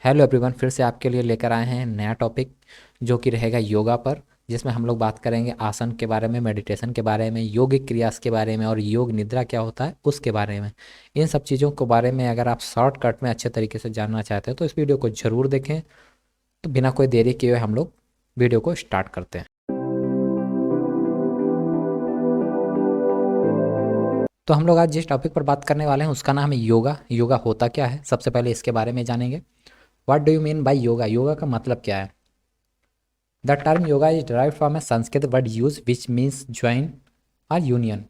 Hello everyone, फिर से आपके लिए लेकर आए हैं नया टॉपिक जो कि रहेगा योगा पर, जिसमें हम लोग बात करेंगे आसन के बारे में, मेडिटेशन के बारे में, योगिक क्रियास के बारे में और योग निद्रा क्या होता है उसके बारे में। इन सब चीज़ों के बारे में अगर आप शॉर्टकट में अच्छे तरीके से जानना चाहते हैं तो इस वीडियो को ज़रूर देखें। तो बिना कोई देरी किए हुए हम लोग वीडियो को स्टार्ट करते हैं। तो हम लोग आज जिस टॉपिक पर बात करने वाले हैं उसका नाम है योगा। योगा होता क्या है, सबसे पहले इसके बारे में जानेंगे। What do you mean bye yoga? Yoga का मतलब क्या है? The term yoga is derived from A Sanskrit word yuj which means join और यूनियन।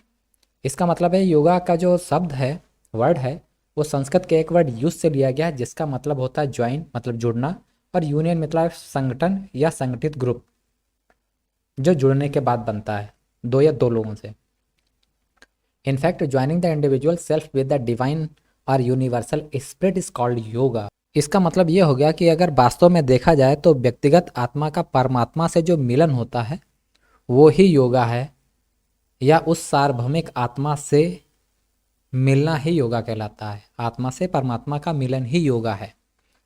इसका मतलब है योगा का जो शब्द है, वर्ड है, वो संस्कृत के एक वर्ड यूज से लिया गया है जिसका मतलब होता है ज्वाइन मतलब जुड़ना, और यूनियन मतलब संगठन या संगठित ग्रुप जो जुड़ने के बाद बनता है दो या दो लोगों से। In fact joining the individual self with the divine और universal spirit is called yoga. इसका मतलब ये हो गया कि अगर वास्तव में देखा जाए तो व्यक्तिगत आत्मा का परमात्मा से जो मिलन होता है वो ही योगा है, या उस सार्वभौमिक आत्मा से मिलना ही योगा कहलाता है। आत्मा से परमात्मा का मिलन ही योगा है।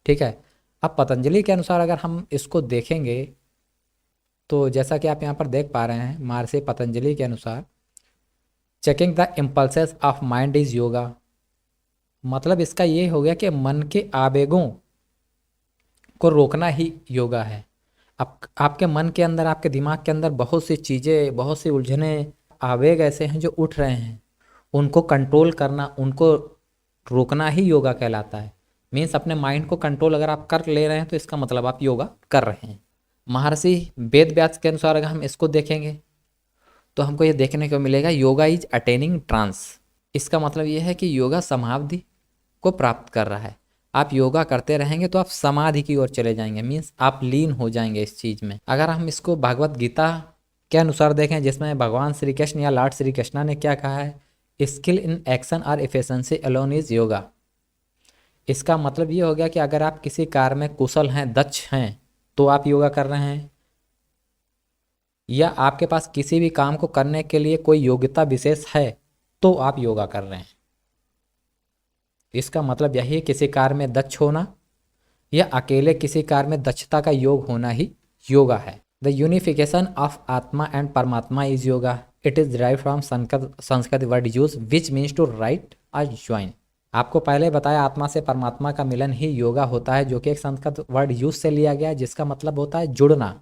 ठीक है। अब पतंजलि के अनुसार अगर हम इसको देखेंगे तो जैसा कि आप यहाँ पर देख पा रहे हैं, महर्षि पतंजलि के अनुसार checking the impulses of mind is yoga. मतलब इसका ये हो गया कि मन के आवेगों को रोकना ही योगा है। आपके मन के अंदर, आपके दिमाग के अंदर बहुत सी चीज़ें, बहुत सी उलझने, आवेग ऐसे हैं जो उठ रहे हैं, उनको कंट्रोल करना, उनको रोकना ही योगा कहलाता है। मीन्स अपने माइंड को कंट्रोल अगर आप कर ले रहे हैं तो इसका मतलब आप योगा कर रहे हैं। महर्षि वेद व्यास के अनुसार अगर हम इसको देखेंगे तो हमको ये देखने को मिलेगा योगा इज अटेनिंग ट्रांस। इसका मतलब ये है कि योगा समाधि को प्राप्त कर रहा है। आप योगा करते रहेंगे तो आप समाधि की ओर चले जाएंगे, मीन्स आप लीन हो जाएंगे इस चीज़ में। अगर हम इसको भागवत गीता के अनुसार देखें जिसमें भगवान श्री कृष्ण या लॉर्ड श्री कृष्णा ने क्या कहा है, स्किल इन एक्शन और एफिशिएंसी अलोन इज योगा। इसका मतलब ये हो गया कि अगर आप किसी कार्य में कुशल हैं, दक्ष हैं, तो आप योगा कर रहे हैं, या आपके पास किसी भी काम को करने के लिए कोई योग्यता विशेष है तो आप योगा कर रहे हैं। इसका मतलब यही है, किसी कार्य में दक्ष होना या अकेले किसी कार्य में दक्षता का योग होना ही योगा है। The unification of atma and paramatma is yoga. It is derive from Sanskrit word yuj which means to unite और ज्वाइन। आपको पहले बताया आत्मा से परमात्मा का मिलन ही योगा होता है, जो कि एक संस्कृत वर्ड यूज से लिया गया है जिसका मतलब होता है जुड़ना।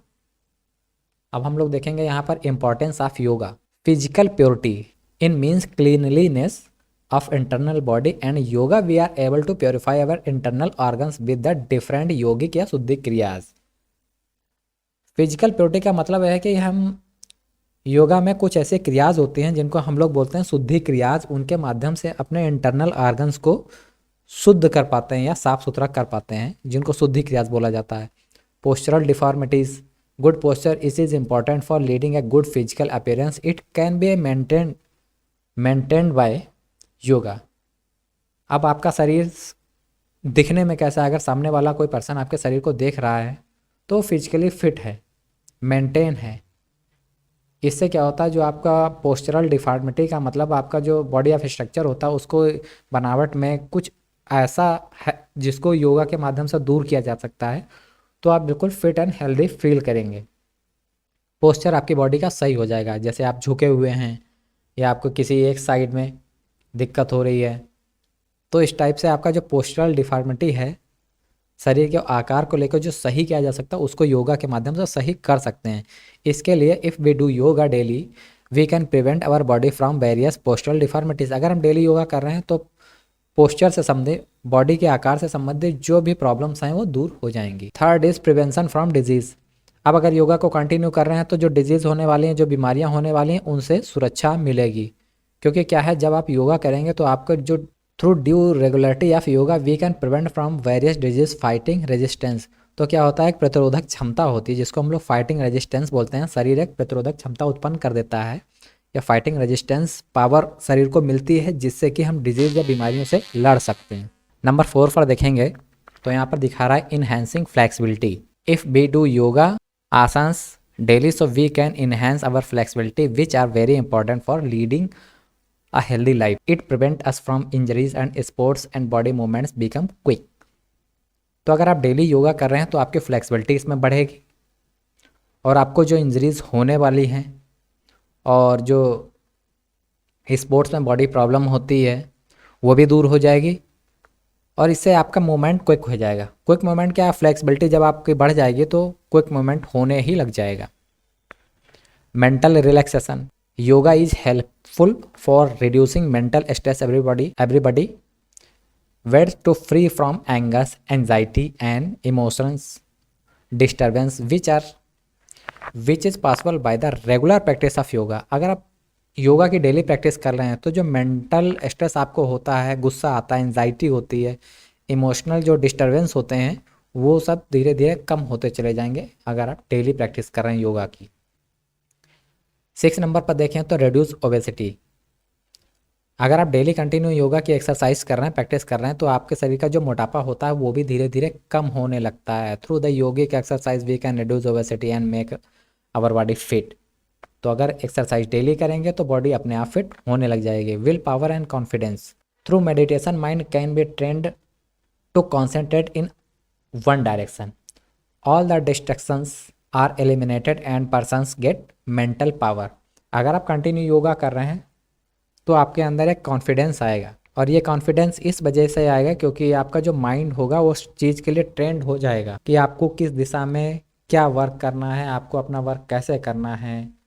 अब हम लोग देखेंगे यहाँ पर importance of yoga. Physical purity in means cleanliness of internal body and yoga we are able to purify our internal organs with the different योगिक या शुद्धि क्रियाज। फिजिकल प्योरिटी का मतलब है कि हम योगा में कुछ ऐसे क्रियाज होते हैं जिनको हम लोग बोलते हैं शुद्धि क्रियाज। उनके माध्यम से अपने इंटरनल ऑर्गन्स को शुद्ध कर पाते हैं या साफ सुथरा कर पाते हैं, जिनको शुद्धि क्रियाज बोला जाता है। Postural deformities, good posture is important for leading a good physical appearance. It can be maintained by yoga. अब आपका शरीर दिखने में कैसा है, अगर सामने वाला कोई पर्सन आपके शरीर को देख रहा है तो फिजिकली फिट है, मेंटेन है। इससे क्या होता है, जो आपका पोस्चरल डिफॉर्मिटी का मतलब आपका जो बॉडी ऑफ स्ट्रक्चर होता है उसको बनावट में कुछ ऐसा है जिसको योगा के माध्यम से दूर किया जा सकता है, तो आप बिल्कुल फिट एंड हेल्दी फील करेंगे। पोस्चर आपकी बॉडी का सही हो जाएगा। जैसे आप झुके हुए हैं या आपको किसी एक साइड में दिक्कत हो रही है, तो इस टाइप से आपका जो पोस्चरल डिफॉर्मिटी है, शरीर के आकार को लेकर जो सही किया जा सकता है उसको योगा के माध्यम से सही कर सकते हैं। इसके लिए if we do yoga daily we can prevent our body from various postural deformities. अगर हम डेली योगा कर रहे हैं तो पोस्चर से संबंधित, बॉडी के आकार से संबंधित जो भी प्रॉब्लम्स हैं वो दूर हो जाएंगी। Third is prevention from disease. अब अगर योगा को कंटिन्यू कर रहे हैं तो जो डिजीज़ होने वाली हैं, जो बीमारियाँ होने वाली हैं, उनसे सुरक्षा मिलेगी। क्योंकि क्या है, जब आप योगा करेंगे तो आपका जो through due regularity of yoga we can prevent from various disease fighting resistance. तो क्या होता है, एक प्रतिरोधक क्षमता होती है जिसको हम लोग फाइटिंग रेजिस्टेंस बोलते हैं। शरीर एक प्रतिरोधक क्षमता उत्पन्न कर देता है, या फाइटिंग रेजिस्टेंस पावर शरीर को मिलती है जिससे कि हम डिजीज या बीमारियों से लड़ सकते हैं। नंबर 4 पर देखेंगे तो यहाँ पर दिखा रहा है enhancing flexibility. If we do yoga asanas daily so we can enhance our flexibility which are very important for leading a healthy life. It prevents us from injuries and sports and body movements become quick. तो अगर आप daily yoga कर रहे हैं तो आपकी flexibility इसमें बढ़ेगी और आपको जो इंजरीज होने वाली हैं और जो स्पोर्ट्स में बॉडी प्रॉब्लम होती है वो भी दूर हो जाएगी और इससे आपका मूवमेंट क्विक हो जाएगा। क्विक मूवमेंट क्या, फ्लेक्सिबिलिटी जब आपकी बढ़ जाएगी तो क्विक मूवमेंट होने ही लग जाएगा। Mental relaxation, yoga is helpful for reducing mental stress everybody want to free from angers anxiety and emotions disturbance which is possible by the regular practice of yoga. अगर आप योगा की डेली प्रैक्टिस कर रहे हैं तो जो मेंटल स्ट्रेस आपको होता है, गुस्सा आता है, एंजाइटी होती है, इमोशनल जो डिस्टर्बेंस होते हैं वो सब धीरे धीरे कम होते चले जाएंगे अगर आप डेली प्रैक्टिस कर रहे हैं योगा की। 6 नंबर पर देखें तो रिड्यूस ओबेसिटी। अगर आप डेली कंटिन्यू योगा की एक्सरसाइज कर रहे हैं, प्रैक्टिस कर रहे हैं तो आपके शरीर का जो मोटापा होता है वो भी धीरे धीरे कम होने लगता है। Through the yogic exercise we can reduce obesity and make our body fit. तो अगर एक्सरसाइज डेली करेंगे तो बॉडी अपने आप फिट होने लग जाएगी। Will power and confidence, through meditation mind can be trained to concentrate in one direction, all the distractions are eliminated and persons get mental power. अगर आप कंटिन्यू योगा कर रहे हैं तो आपके अंदर एक कॉन्फिडेंस आएगा और ये कॉन्फिडेंस इस वजह से आएगा क्योंकि आपका जो माइंड होगा वो उस चीज़ के लिए ट्रेंड हो जाएगा कि आपको किस दिशा में क्या वर्क करना है, आपको अपना वर्क कैसे करना है।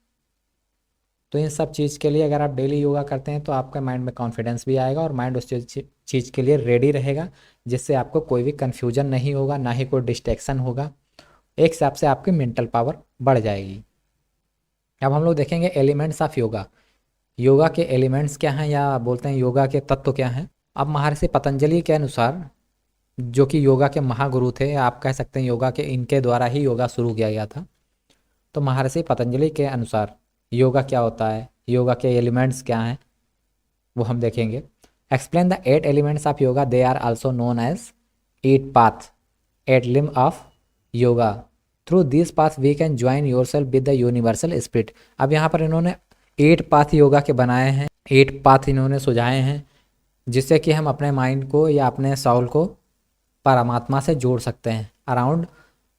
तो इन सब चीज़ के लिए अगर आप डेली योगा करते हैं तो आपका माइंड में कॉन्फिडेंस भी आएगा और माइंड उस चीज़ के लिए रेडी रहेगा, जिससे आपको कोई भी कन्फ्यूजन नहीं होगा, ना ही कोई डिस्ट्रैक्शन होगा। एक हिसाब से आपकी मेंटल पावर बढ़ जाएगी। अब हम लोग देखेंगे एलिमेंट्स ऑफ योगा। योगा के एलिमेंट्स क्या हैं या बोलते हैं योगा के तत्व क्या हैं। अब महर्षि पतंजलि के अनुसार, जो कि योगा के महागुरु थे, आप कह सकते हैं योगा के इनके द्वारा ही योगा शुरू किया गया था। तो महर्षि पतंजलि के अनुसार योगा क्या होता है, योगा के एलिमेंट्स क्या हैं, वो हम देखेंगे। Explain the 8 elements of yoga, they are also known as 8 path, 8 limb of yoga. Through this path we can join yourself with the universal spirit. अब यहाँ पर इन्होंने 8 पाथ योगा के बनाए हैं, 8 पाथ इन्होंने सुझाए हैं जिससे कि हम अपने माइंड को या अपने सोल को परमात्मा से जोड़ सकते हैं। Around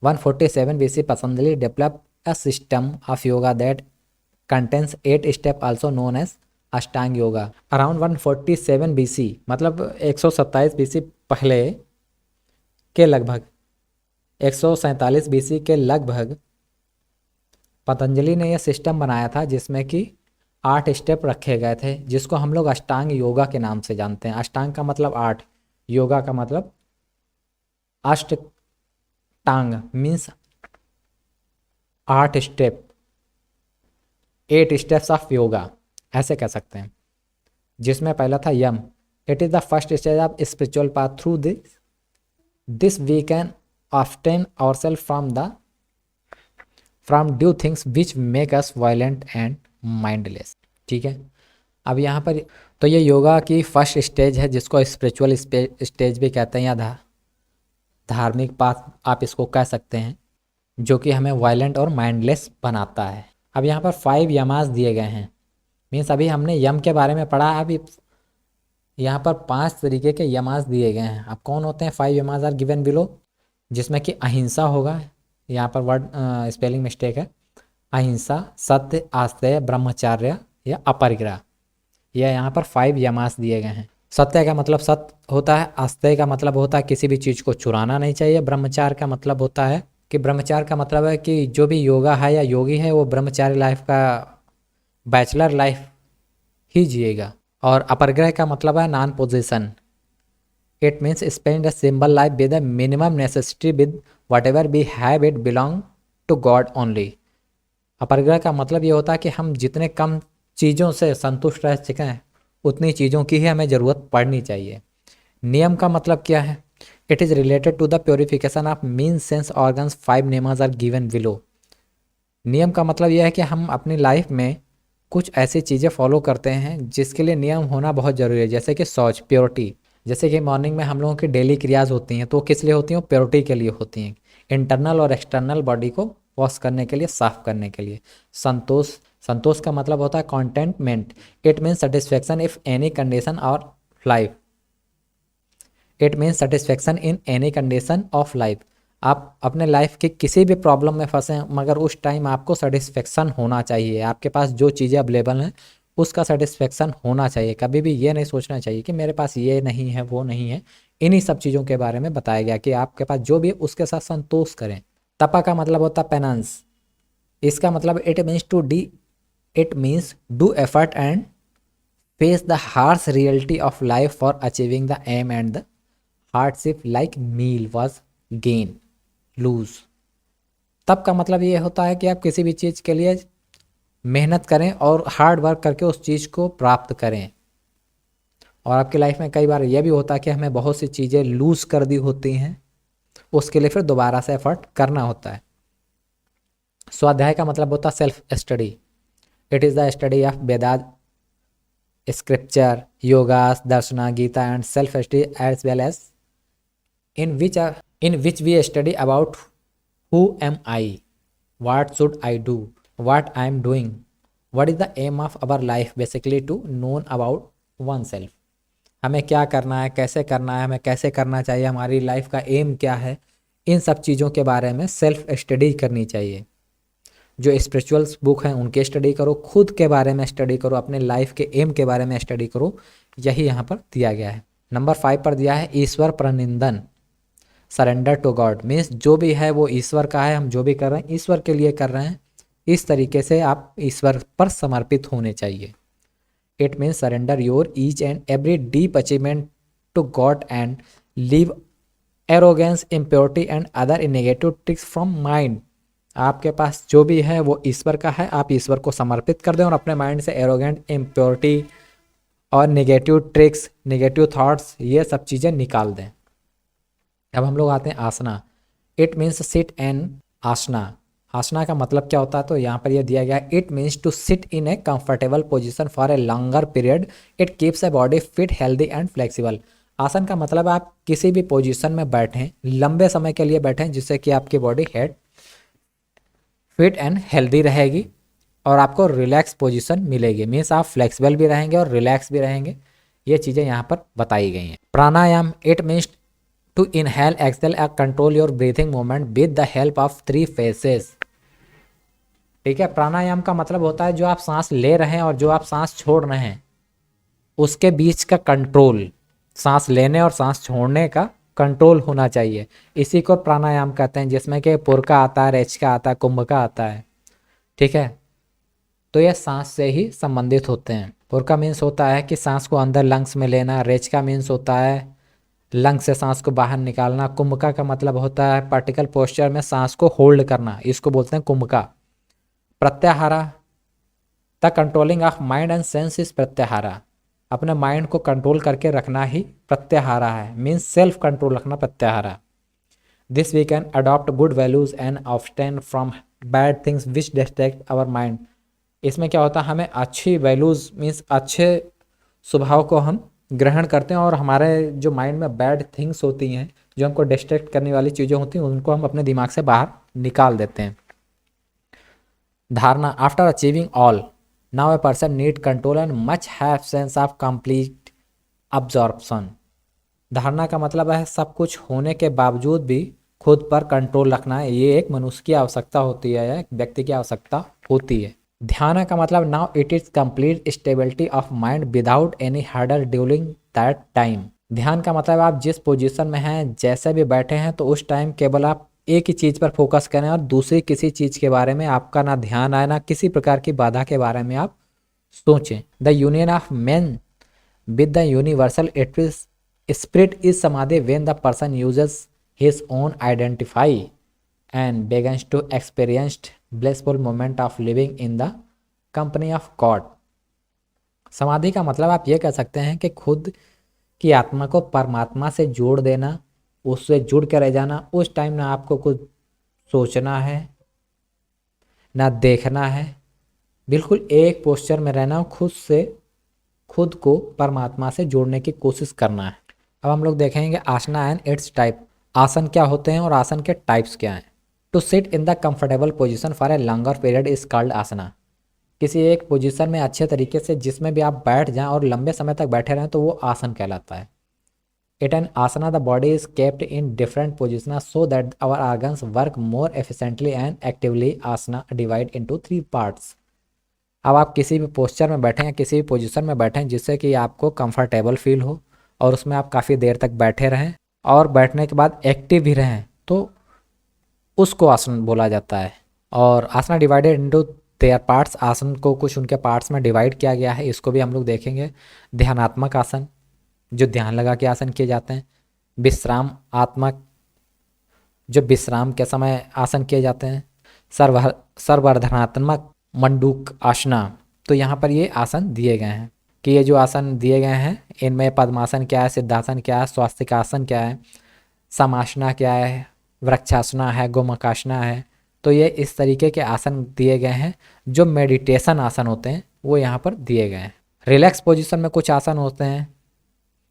147 BC Patanjali develop a system of yoga that contains 8 step also known as Ashtanga yoga. Around 147 BC मतलब 127 BC पहले के लगभग 147 BC के लगभग पतंजलि ने यह सिस्टम बनाया था जिसमें कि 8 स्टेप रखे गए थे, जिसको हम लोग अष्टांग योगा के नाम से जानते हैं। अष्टांग का मतलब 8, योगा का मतलब ashtanga means 8 step, 8 steps of yoga ऐसे कह सकते हैं। जिसमें पहला था यम, it is the first stage of spiritual path. Through this we can obtain ourself from due things which make us violent and mindless. ठीक है, अब यहाँ पर तो ये योगा की फर्स्ट स्टेज है जिसको स्पिरिचुअल स्टेज भी कहते हैं या धार्मिक पाथ आप इसको कह सकते हैं, जो कि हमें वायलेंट और माइंडलेस बनाता है। अब यहाँ पर 5 यमास दिए गए हैं, मीन्स अभी हमने यम के बारे में पढ़ा, अभी यहाँ पर 5 तरीके के यमास दिए गए हैं। अब कौन होते हैं 5 यमास आर गिवन बिलो, जिसमें कि अहिंसा होगा, यहाँ पर वर्ड स्पेलिंग मिस्टेक है, अहिंसा, सत्य, आस्तेय, ब्रह्मचर्य या अपरिग्रह, यह यहाँ पर 5 यमास दिए गए हैं। सत्य का मतलब सत्य होता है, आस्तेय का मतलब होता है किसी भी चीज़ को चुराना नहीं चाहिए, ब्रह्मचार्य का मतलब होता है कि ब्रह्मचार्य का मतलब है कि जो भी योगा है या योगी है वो ब्रह्मचार्य लाइफ का बैचलर लाइफ ही जिएगा। और अपरिग्रह का मतलब है non possession, it means spend a simple life with a minimum necessity with whatever we have it belong to God only. अपरिग्रह का मतलब ये होता है कि हम जितने कम चीज़ों से संतुष्ट रह सकें हैं उतनी चीज़ों की ही हमें ज़रूरत पड़नी चाहिए। नियम का मतलब क्या है, it is related to the purification of mean sense organs. 5 names are given below. नियम का मतलब यह है कि हम अपनी लाइफ में कुछ ऐसी चीज़ें फॉलो करते हैं जिसके लिए नियम होना बहुत ज़रूरी है, जैसे कि शौच, प्योरिटी। जैसे कि मॉर्निंग में हम लोगों की डेली क्रियाज होती हैं तो किस लिए होती हैं, प्योरिटी के लिए होती हैं, इंटरनल और एक्सटर्नल बॉडी को वॉश करने के लिए, साफ करने के लिए। संतोष, संतोष का मतलब होता है contentment, it means satisfaction if any condition और life it means satisfaction in any condition of life. आप अपने लाइफ के किसी भी प्रॉब्लम में फंसे मगर उस टाइम आपको सेटिस्फेक्शन होना चाहिए, आपके पास जो चीज़ें अवेलेबल हैं उसका सेटिस्फेक्शन होना चाहिए। कभी भी ये नहीं सोचना चाहिए कि मेरे पास ये नहीं है वो नहीं है। इन्हीं सब चीज़ों के बारे में बताया गया कि आपके पास जो भी है उसके साथ संतोष करें। तपा का मतलब होता है पेनांस। इसका मतलब it means do effort and face the harsh reality of life for achieving the aim and the hardship like meal was gain lose. तब का मतलब ये होता है कि आप किसी भी चीज़ के लिए मेहनत करें और हार्ड वर्क करके उस चीज़ को प्राप्त करें। और आपकी लाइफ में कई बार यह भी होता है कि हमें बहुत सी चीज़ें लूज कर दी होती हैं, उसके लिए फिर दोबारा से एफर्ट करना होता है। स्वाध्याय का मतलब होता है self study. It is the study of Vedas, scripture, yogas, darshana, Gita and self study as well as in which we study about who am I, what should I do, what I am doing, what is the aim of our life, basically to know about oneself। हमें क्या करना है, कैसे करना है, हमें कैसे करना चाहिए, हमारी लाइफ का एम क्या है, इन सब चीज़ों के बारे में सेल्फ स्टडी करनी चाहिए। जो स्पिरिचुअल्स बुक हैं उनके स्टडी करो, खुद के बारे में स्टडी करो, अपने लाइफ के एम के बारे में स्टडी करो। यही यहाँ पर दिया गया है। नंबर 5 पर दिया है ईश्वर प्रनिंदन, सरेंडर टू गॉड। मीन्स जो भी है वो ईश्वर का है, हम जो भी कर रहे हैं ईश्वर के लिए कर रहे हैं। इस तरीके से आप ईश्वर पर समर्पित होने चाहिए। It means surrender your each and every deep achievement to god and leave arrogance, impurity and other negative tricks from mind. आपके पास जो भी है वो ईश्वर का है, आप ईश्वर को समर्पित कर दें और अपने माइंड से एरोगेंट, इम्प्योरिटी और नेगेटिव ट्रिक्स, नेगेटिव थॉट्स, ये सब चीज़ें निकाल दें। अब हम लोग आते हैं आसना। इट मीन्स सिट एंड आसना। आसना का मतलब क्या होता है, तो यहाँ पर यह दिया गया है it means to sit in a comfortable position for a longer period. It keeps a body fit, healthy and flexible. आसन का मतलब आप किसी भी पोजीशन में बैठें, लंबे समय के लिए बैठें, जिससे कि आपकी body head fit and healthy रहेगी और आपको रिलैक्स पोजीशन मिलेगी। मीन्स आप फ्लेक्सिबल भी रहेंगे और रिलैक्स भी रहेंगे। ये चीज़ें यहाँ पर बताई गई हैं। Pranayama, it means to inhale, exhale and control your breathing movement with the help of 3 phases। ठीक है, प्राणायाम का मतलब होता है जो आप सांस ले रहे हैं और जो आप सांस छोड़ रहे हैं उसके बीच का कंट्रोल, सांस लेने और सांस छोड़ने का कंट्रोल होना चाहिए। इसी को प्राणायाम कहते हैं, जिसमें कि पुरका आता है, रेचका आता है, कुंभका आता है। ठीक है, तो ये सांस से ही संबंधित होते हैं। पुरका मीन्स होता है कि सांस को अंदर लंग्स में लेना, रेचका मीन्स होता है लंग से सांस को बाहर निकालना, कुंभका का मतलब होता है पार्टिकल पोस्चर में सांस को होल्ड करना, इसको बोलते हैं kumbhaka. Pratyahara, the controlling of mind and sense is pratyahara. अपने माइंड को कंट्रोल करके रखना ही प्रत्याहारा है, मीन्स सेल्फ कंट्रोल रखना pratyahara. This we can adopt good values and abstain from bad things which distract our mind. इसमें क्या होता है, हमें अच्छी वैल्यूज मीन्स अच्छे स्वभाव को हम ग्रहण करते हैं और हमारे जो माइंड में बैड थिंग्स होती हैं, जो हमको डिस्ट्रैक्ट करने वाली चीज़ें होती हैं, उनको हम अपने दिमाग से बाहर निकाल देते हैं। धारणा, after achieving all now a person need control and much have sense of complete absorption. धारणा का मतलब है सब कुछ होने के बावजूद भी खुद पर कंट्रोल रखना है। ये एक मनुष्य की आवश्यकता होती है, एक व्यक्ति की आवश्यकता होती है। ध्यान का मतलब now it is complete stability of mind without any hurdle during that time. ध्यान का मतलब आप जिस पोजीशन में हैं, जैसे भी बैठे हैं, तो उस टाइम केवल आप एक ही चीज़ पर फोकस करें और दूसरी किसी चीज़ के बारे में आपका ना ध्यान आए, ना किसी प्रकार की बाधा के बारे में आप सोचें। The union of man with the universal spirit is samadhi when the person uses his own identify and begins to experience blissful moment of living in the company of God। समाधि का मतलब आप ये कह सकते हैं कि खुद की आत्मा को परमात्मा से जोड़ देना, उससे जुड़ के रह जाना। उस टाइम ना आपको कुछ सोचना है ना देखना है, बिल्कुल एक पोस्चर में रहना, खुद को परमात्मा से जोड़ने की कोशिश करना है। अब हम लोग देखेंगे आसना एंड इट्स टाइप। आसन क्या होते हैं और आसन के टाइप्स क्या हैं। To sit in the comfortable position for a longer period is called asana. किसी एक पोजीशन में अच्छे तरीके से जिसमें भी आप बैठ जाएं और लंबे समय तक बैठे रहें तो वो आसन कहलाता है। It an asana, the body is kept in different positions so that our organs work more efficiently and actively. Asana divide into 3 parts. अब आप किसी भी पोस्चर में बैठें या किसी भी पोजीशन में बैठें जिससे कि आपको कंफर्टेबल फील हो और उसमें आप काफ़ी देर तक बैठे रहें और बैठने के बाद एक्टिव भी रहें, तो उसको आसन बोला जाता है। और आसना डिवाइडेड इनटू देयर पार्ट्स, आसन को कुछ उनके पार्ट्स में डिवाइड किया गया है, इसको भी हम लोग देखेंगे। ध्यानात्मक आसन, जो ध्यान लगा के आसन किए जाते हैं। विश्राम आत्मक, जो विश्राम के समय आसन किए जाते हैं। सर्ववर्धनात्मक मंडूक आसना, तो यहाँ पर ये आसन दिए गए हैं कि ये जो आसन दिए गए हैं इनमें पद्मासन क्या है, सिद्धासन क्या है, स्वास्तिकासन क्या है, समासना क्या है, वृक्षासना है, गोमुखासना है। तो ये इस तरीके के आसन दिए गए हैं जो मेडिटेशन आसन होते हैं, वो यहाँ पर दिए गए हैं। रिलैक्स पोजीशन में कुछ आसन होते हैं,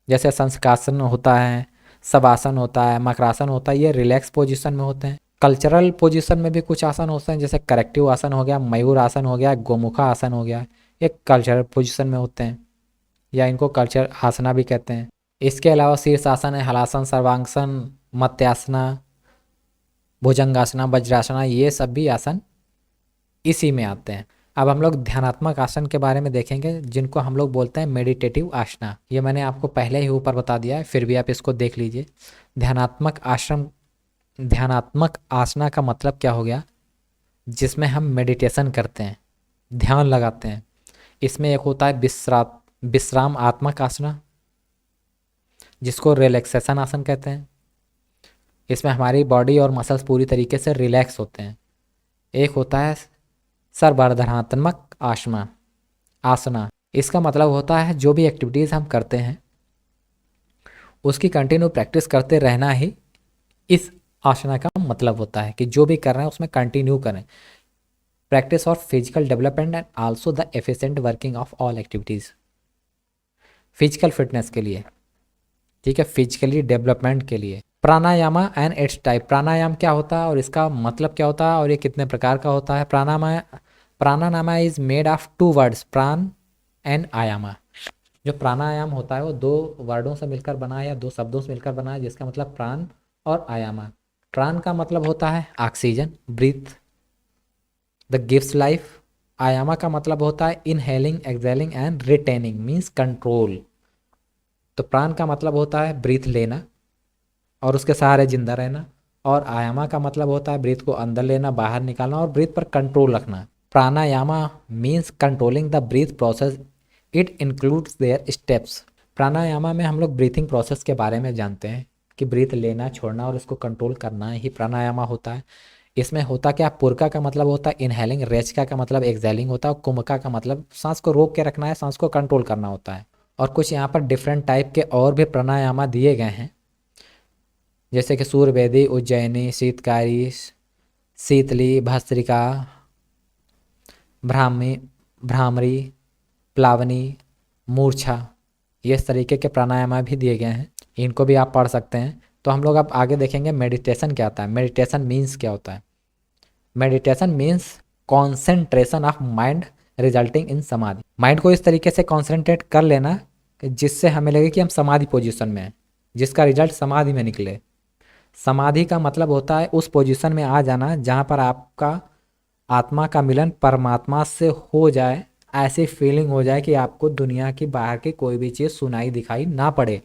जैसे संस्कासन होता है, शवासन होता है, मकरासन होता है, ये रिलैक्स पोजीशन में होते हैं। कल्चरल पोजीशन में भी कुछ आसन होते हैं, जैसे करेक्टिव आसन हो गया, मयूर आसन हो गया, गोमुखा आसन हो गया, ये कल्चरल पोजीशन में होते हैं या इनको कल्चर आसना भी कहते हैं। इसके अलावा शीर्षासन है, हलासन, सर्वांगसन, मत्स्यासना, भुजंगासना, वज्रासना, ये सब भी आसन इसी में आते हैं। अब हम लोग ध्यानात्मक आसन के बारे में देखेंगे जिनको हम लोग बोलते हैं मेडिटेटिव आसना। ये मैंने आपको पहले ही ऊपर बता दिया है, फिर भी आप इसको देख लीजिए। ध्यानात्मक आसना का मतलब क्या हो गया, जिसमें हम मेडिटेशन करते हैं, ध्यान लगाते हैं। इसमें एक होता है विश्राम आत्मक आसना, जिसको रिलैक्सेशन आसन कहते हैं। इसमें हमारी बॉडी और मसल्स पूरी तरीके से रिलैक्स होते हैं। एक होता है सर्ववर्धनात्मक आसना, इसका मतलब होता है जो भी एक्टिविटीज़ हम करते हैं उसकी कंटिन्यू प्रैक्टिस करते रहना ही इस आसना का मतलब होता है कि जो भी कर रहे हैं उसमें कंटिन्यू करें। प्रैक्टिस और physical development and also the efficient working of all activities, physical fitness के लिए, ठीक है, फिजिकली डेवलपमेंट के लिए। प्राणायामा एंड इट्स टाइप, प्राणायाम क्या होता है और इसका मतलब क्या होता है और ये कितने प्रकार का होता है। प्राणायामा इज मेड ऑफ 2 वर्ड्स, प्राण एंड आयामा। जो प्राणायाम होता है वो 2 वर्डों से मिलकर बना है या 2 शब्दों से मिलकर बना है, जिसका मतलब प्राण और आयामा। प्राण का मतलब होता है oxygen, breath the gives life. Ayama का मतलब होता है inhaling, exhaling and retaining means control. तो प्राण का मतलब होता है ब्रीथ लेना और उसके सहारे जिंदा रहना, और आयामा का मतलब होता है ब्रीथ को अंदर लेना, बाहर निकालना और ब्रीथ पर कंट्रोल रखना। Pranayama means controlling the breath process, it includes there steps. Pranayama में हम लोग ब्रीथिंग प्रोसेस के बारे में जानते हैं कि ब्रीथ लेना, छोड़ना और उसको कंट्रोल करना ही प्राणायामा होता है। इसमें होता क्या, पुरका का मतलब होता है इनहेलिंग, रेचका का मतलब एक्सहेलिंग होता है, और कुमका का मतलब सांस को रोक के रखना है, सांस को कंट्रोल करना होता है। और कुछ यहाँ पर डिफरेंट टाइप के और भी प्राणायामा दिए गए हैं, जैसे कि सूर्यवेदी, उज्जैनी, शीतकारी, शीतली, भस्त्रिका, भ्रामरी, प्लावनी, मूर्छा, ये इस तरीके के प्राणायाम भी दिए गए हैं, इनको भी आप पढ़ सकते हैं। तो हम लोग अब आगे देखेंगे मेडिटेशन क्या होता है, मेडिटेशन मीन्स क्या होता है। Meditation means concentration of mind resulting in समाधि। माइंड को इस तरीके से कॉन्सेंट्रेट कर लेना कि जिससे हमें लगे कि हम समाधि पोजीशन में हैं, जिसका रिजल्ट समाधि में निकले। समाधि का मतलब होता है उस पोजीशन में आ जाना जहाँ पर आपका आत्मा का मिलन परमात्मा से हो जाए, ऐसी फीलिंग हो जाए कि आपको दुनिया की बाहर की कोई भी चीज़ सुनाई दिखाई ना पड़े।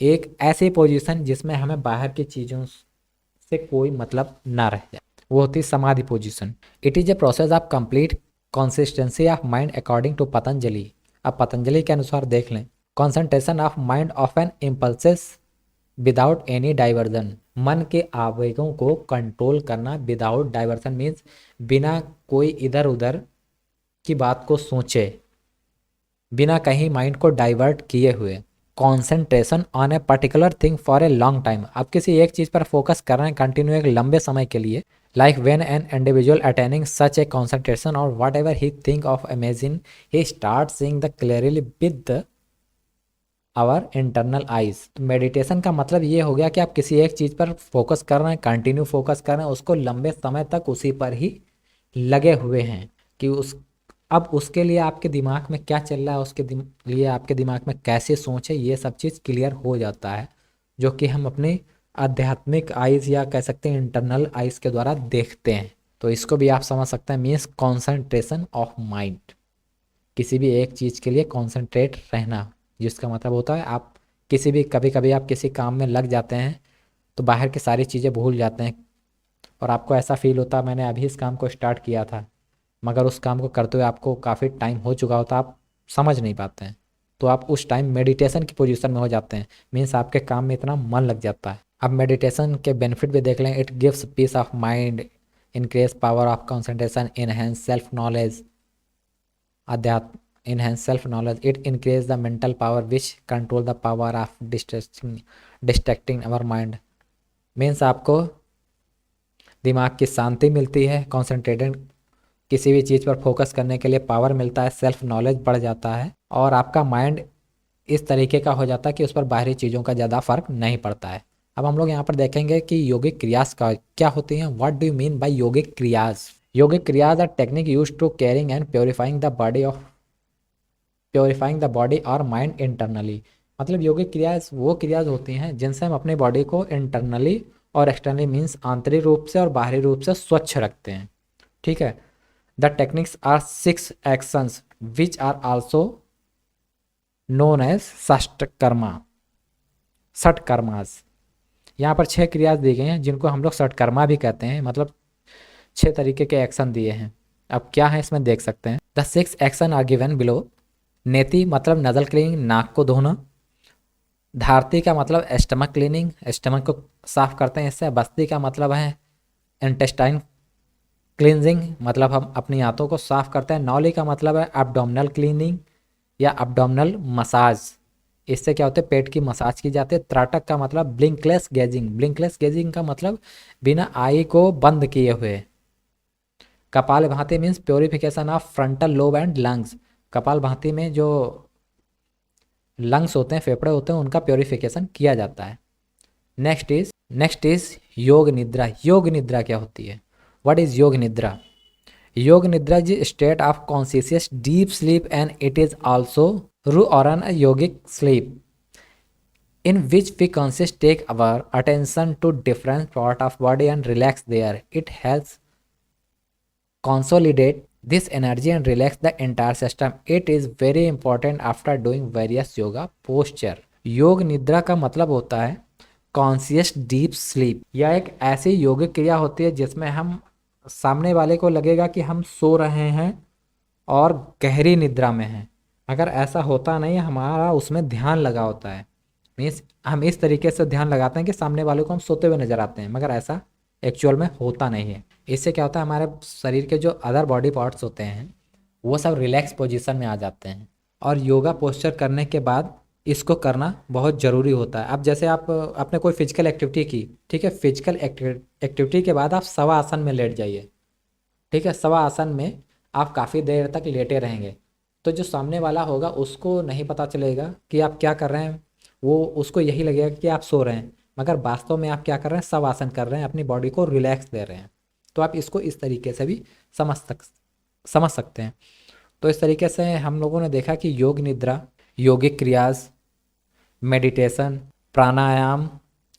एक ऐसी पोजीशन जिसमें हमें बाहर की चीज़ों से कोई मतलब ना रह जाए, वो होती समाधि position. It is a process of complete consistency of mind according to Patanjali. अब पतंजलि के अनुसार देख लें, concentration of mind of an impulses without any diversion. मन के आवेगों को कंट्रोल करना विदाउट डाइवर्सन मीन्स बिना कोई इधर उधर की बात को सोचे, बिना कहीं माइंड को डाइवर्ट किए हुए। Concentration on a particular thing for a long time, आप किसी एक चीज़ पर फोकस कर रहे हैं कंटिन्यू एक लंबे समय के लिए। Like when an individual attaining such a concentration और whatever he think of imagine he start seeing the clearly with our internal eyes. तो मेडिटेशन का मतलब ये हो गया कि आप किसी एक चीज़ पर फोकस कर रहे हैं, कंटिन्यू फोकस कर रहे हैं, उसको लंबे समय तक उसी पर ही लगे हुए हैं कि अब उसके लिए आपके दिमाग में क्या चल रहा है, उसके लिए आपके दिमाग में कैसे सोच है, ये सब चीज़ क्लियर हो जाता है जो कि हम अपनी आध्यात्मिक आइज़ या कह सकते हैं इंटरनल आइज़ के द्वारा देखते हैं। तो इसको भी आप समझ सकते हैं, मीन्स कॉन्सेंट्रेशन ऑफ माइंड, किसी भी एक चीज़ के लिए कॉन्सेंट्रेट रहना, जिसका मतलब होता है आप किसी भी, कभी कभी आप किसी काम में लग जाते हैं तो बाहर की सारी चीज़ें भूल जाते हैं और आपको ऐसा फील होता है मैंने अभी इस काम को स्टार्ट किया था, मगर उस काम को करते हुए आपको काफ़ी टाइम हो चुका होता, आप समझ नहीं पाते हैं। तो आप उस टाइम मेडिटेशन की पोजीशन में हो जाते हैं, मीन्स आपके काम में इतना मन लग जाता है। अब मेडिटेशन के बेनिफिट भी देख लें। It gives peace of mind, increase power of concentration, enhance self knowledge, अध्यात्म, enhance self knowledge, it increase the mental power which control the power of distracting our mind. Means आपको दिमाग की शांति मिलती है, कॉन्सेंट्रेटेड किसी भी चीज़ पर फोकस करने के लिए पावर मिलता है, सेल्फ नॉलेज बढ़ जाता है और आपका माइंड इस तरीके का हो जाता है कि उस पर बाहरी चीज़ों का ज़्यादा फर्क नहीं पड़ता है। अब हम लोग यहाँ पर देखेंगे कि यौगिक क्रियाज का क्या होती हैं। What do you mean by yaugik kriyas? Yaugik kriyas are technique use to caring and purifying the body और माइंड इंटरनली। मतलब यौगिक क्रियाज वो क्रियाज होती हैं जिनसे हम अपनी बॉडी को इंटरनली और एक्सटर्नली, मीन्स आंतरिक रूप से और बाहरी रूप से स्वच्छ रखते हैं। ठीक है। The techniques are 6 actions which are also known as shatkarmas. यहाँ पर 6 क्रियाज दी गई हैं जिनको हम लोग षटकर्मा भी कहते हैं, मतलब 6 तरीके के एक्शन दिए हैं। अब क्या है इसमें देख सकते हैं। The 6 action are given below. Neti मतलब नजल क्लीनिंग, नाक को धोना। धारती का मतलब स्टमक क्लीनिंग, स्टमक को साफ करते हैं इससे। बस्ती का मतलब है इंटेस्टाइन क्लींजिंग, मतलब हम अपनी आंतों को साफ करते हैं। नौली का मतलब है एब्डोमिनल क्लीनिंग या एब्डोमिनल मसाज, इससे क्या होता है पेट की मसाज की जाती है। त्राटक का मतलब ब्लिंकलेस गेजिंग, ब्लिंकलेस गेजिंग का मतलब बिना आई को बंद किए हुए। कपाल भाती means purification of frontal lobe and lungs, कपाल भाती में जो लंग्स होते हैं, फेफड़े होते हैं, उनका प्योरिफिकेशन किया जाता है। नेक्स्ट इज योग निद्रा। योग निद्रा क्या होती है? व्हाट इज योग nidra? Yoga nidra is state of conscious deep sleep and it is also रू और an yogic sleep in which we conscious take our attention to different part of body and relax there. It helps consolidate this energy and relax the entire system. It is very important after doing various yoga posture. योग निद्रा का मतलब होता है conscious deep sleep. यह एक ऐसी योगिक क्रिया होती है जिसमें हम सामने वाले को लगेगा कि हम सो रहे हैं और गहरी निद्रा में हैं, अगर ऐसा होता नहीं है, हमारा उसमें ध्यान लगा होता है। मीन्स हम इस तरीके से ध्यान लगाते हैं कि सामने वाले को हम सोते हुए नजर आते हैं, मगर ऐसा एक्चुअल में होता नहीं है। इससे क्या होता है हमारे शरीर के जो अदर बॉडी पार्ट्स होते हैं वो सब रिलैक्स पोजीशन में आ जाते हैं। और योगा पोस्चर करने के बाद इसको करना बहुत ज़रूरी होता है। अब जैसे आप अपने कोई फिजिकल एक्टिविटी की, ठीक है, फिजिकल एक्टिविटी के बाद आप शवा आसन में लेट जाइए। ठीक है, शवा आसन में आप काफ़ी देर तक लेटे रहेंगे तो जो सामने वाला होगा उसको नहीं पता चलेगा कि आप क्या कर रहे हैं, वो उसको यही लगेगा कि आप सो रहे हैं, मगर वास्तव में आप क्या कर रहे हैं, शव आसन कर रहे हैं, अपनी बॉडी को रिलैक्स दे रहे हैं। तो आप इसको इस तरीके से भी समझ सकते हैं। तो इस तरीके से हम लोगों ने देखा कि योग निद्रा, योगिक क्रियाज, मेडिटेशन, प्राणायाम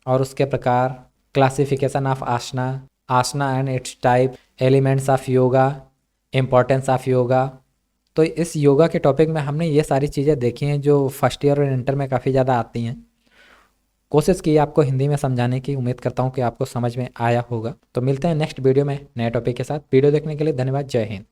और उसके प्रकार, classification of asana, asana and its type, elements of yoga, importance of yoga. तो इस योगा के टॉपिक में हमने ये सारी चीज़ें देखी हैं जो फर्स्ट ईयर और इंटर में काफ़ी ज़्यादा आती हैं। कोशिश की आपको हिंदी में समझाने की, उम्मीद करता हूँ कि आपको समझ में आया होगा। तो मिलते हैं नेक्स्ट वीडियो में नए टॉपिक के साथ। वीडियो देखने के लिए धन्यवाद। जय हिंद।